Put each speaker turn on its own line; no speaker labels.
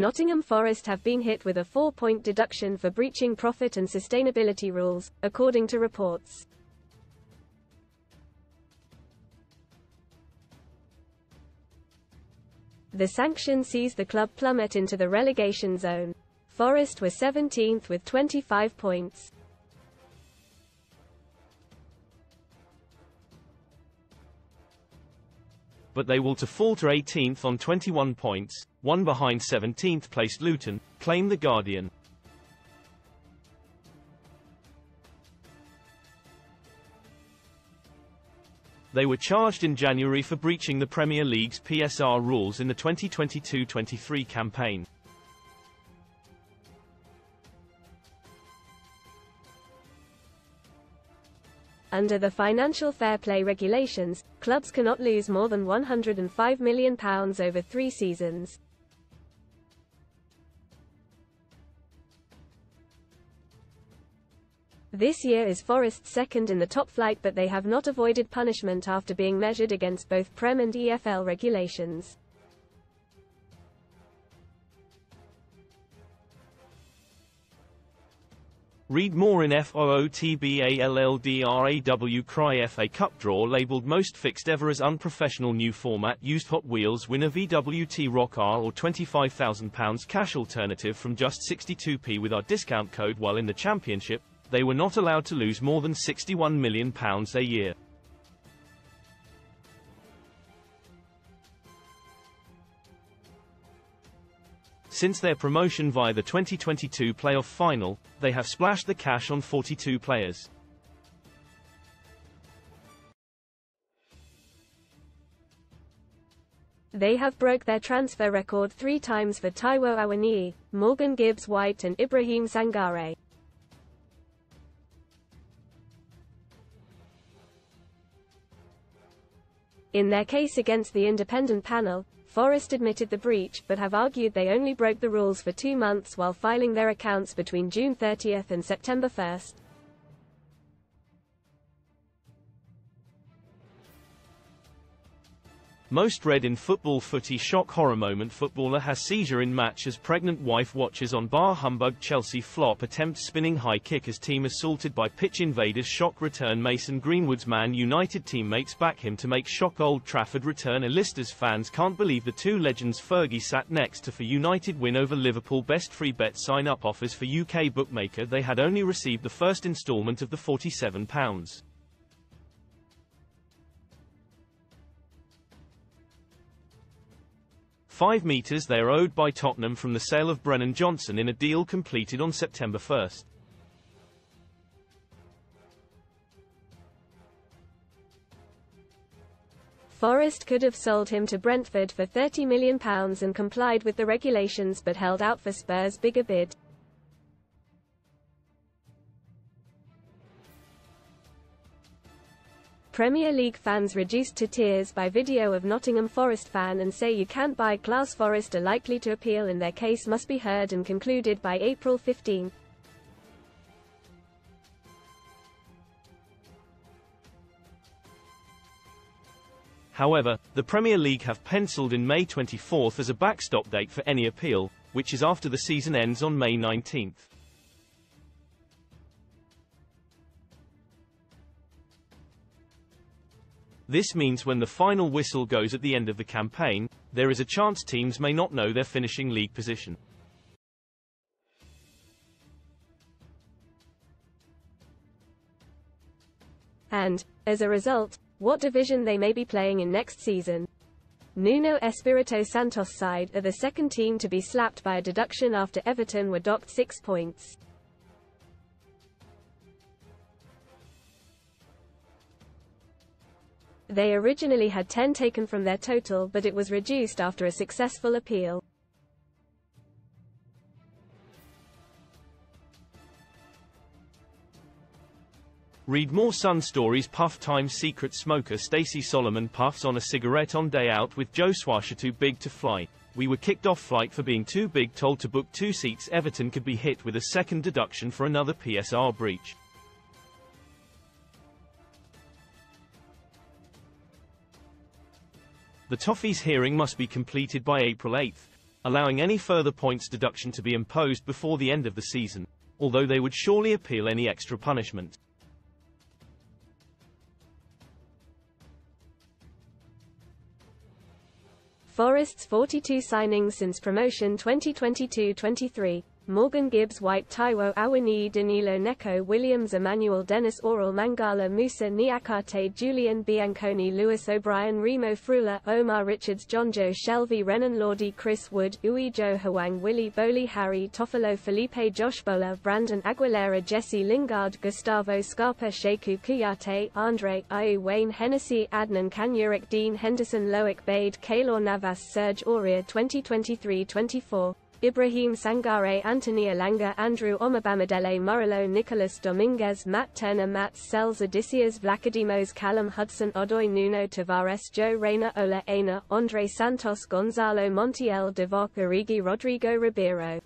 Nottingham Forest have been hit with a 4-point deduction for breaching profit and sustainability rules, according to reports. The sanction sees the club plummet into the relegation zone. Forest were 17th with 25 points.
But they will to fall to 18th on 21 points, one behind 17th placed Luton, claimed The Guardian. They were charged in January for breaching the Premier League's PSR rules in the 2022-23 campaign.
Under the financial fair play regulations, clubs cannot lose more than £105 million over 3 seasons. This year is Forest's second in the top flight, but they have not avoided punishment after being measured against both Prem and EFL regulations.
Read more in FOOTBALLDRAW Cry FA Cup draw labelled most fixed ever as unprofessional new format used Hot Wheels winner VWT Rock R or £25,000 cash alternative from just 62p with our discount code. While in the Championship, they were not allowed to lose more than £61 million a year. Since their promotion via the 2022 playoff final, they have splashed the cash on 42 players.
They have broke their transfer record 3 times for Taiwo Awoniyi, Morgan Gibbs-White and Ibrahim Sangare. In their case against the independent panel, Forest admitted the breach, but have argued they only broke the rules for 2 months while filing their accounts between June 30 and September 1.
Most read in Football Footy shock horror moment: footballer has seizure in match as pregnant wife watches on bar. Humbug Chelsea flop attempts spinning high kick as team assaulted by pitch invaders. Shock return Mason Greenwood's Man United teammates back him to make shock Old Trafford return. Elisters fans can't believe the two legends Fergie sat next to for United win over Liverpool. Best free bet sign up offers for UK bookmaker. They had only received the first instalment of the £47. 5 metres they are owed by Tottenham from the sale of Brennan Johnson in a deal completed on September 1.
Forest could have sold him to Brentford for £30 million and complied with the regulations, but held out for Spurs' bigger bid. Premier League fans reduced to tears by video of Nottingham Forest fan and say you can't buy class. Forest are likely to appeal and their case must be heard and concluded by April 15.
However, the Premier League have penciled in May 24 as a backstop date for any appeal, which is after the season ends on May 19. This means when the final whistle goes at the end of the campaign, there is a chance teams may not know their finishing league position.
And, as a result, what division they may be playing in next season. Nuno Espirito Santos' side are the second team to be slapped by a deduction after Everton were docked 6 points. They originally had 10 taken from their total, but it was reduced after a successful appeal.
Read more Sun Stories. Puff Time secret smoker Stacey Solomon puffs on a cigarette on day out with Joe Swasher. Too big to fly. We were kicked off flight for being too big, told to book 2 seats. Everton could be hit with a second deduction for another PSR breach. The Toffees hearing must be completed by April 8. allowing any further points deduction to be imposed before the end of the season, although they would surely appeal any extra punishment.
Forest's 42 signings since promotion 2022-23. Morgan Gibbs White Taiwo Awani Danilo Neko Williams Emmanuel Dennis Oral Mangala Musa Niakate Julian Bianconi Lewis O'Brien Remo Frula Omar Richards John Joe Shelby Renan Lordy Chris Wood Uwe Joe Hwang Willie Bowley Harry Toffolo Felipe Josh Bowler Brandon Aguilera Jesse Lingard Gustavo Scarpa Sheku Kuyate Andre Ayew Wayne Hennessy Adnan Kanyurek Dean Henderson Loic Bade Kaylor Navas Serge Aurier 2023-24 Ibrahim Sangare Anthony Alanga Andrew Omabamadele Murillo Nicolas Dominguez Matt Turner Matt Sells Odysseus Vlachodimos Callum Hudson Odoi Nuno Tavares Joe Reyna Ola Aina Andre Santos Gonzalo Montiel Divock Origi Rodrigo Ribeiro